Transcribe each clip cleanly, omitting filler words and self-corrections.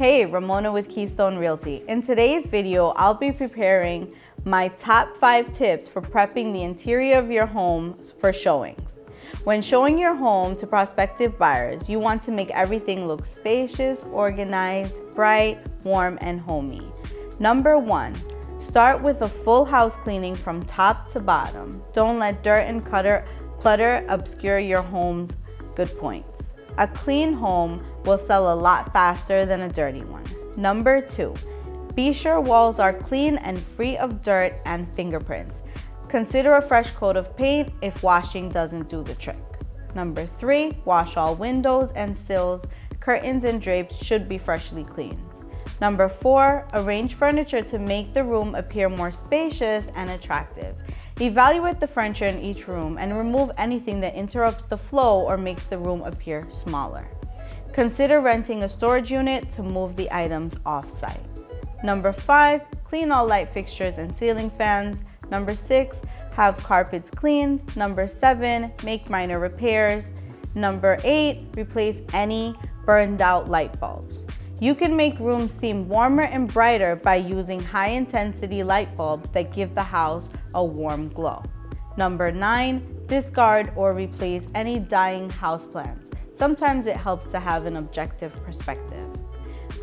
Hey, Ramona with Keystone Realty. In today's video, I'll be preparing my top 5 tips for prepping the interior of your home for showings. When showing your home to prospective buyers, you want to make everything look spacious, organized, bright, warm, and homey. Number 1, start with a full house cleaning from top to bottom. Don't let dirt and clutter obscure your home's good points. A clean home will sell a lot faster than a dirty one. Number 2, be sure walls are clean and free of dirt and fingerprints. Consider a fresh coat of paint if washing doesn't do the trick. Number 3, wash all windows and sills. Curtains and drapes should be freshly cleaned. Number 4, arrange furniture to make the room appear more spacious and attractive. Evaluate the furniture in each room and remove anything that interrupts the flow or makes the room appear smaller. Consider renting a storage unit to move the items off-site. Number 5, clean all light fixtures and ceiling fans. Number 6, have carpets cleaned. Number 7, make minor repairs. Number 8, replace any burned out light bulbs. You can make rooms seem warmer and brighter by using high-intensity light bulbs that give the house a warm glow. Number 9, discard or replace any dying houseplants. Sometimes it helps to have an objective perspective.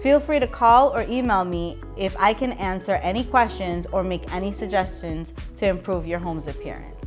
Feel free to call or email me if I can answer any questions or make any suggestions to improve your home's appearance.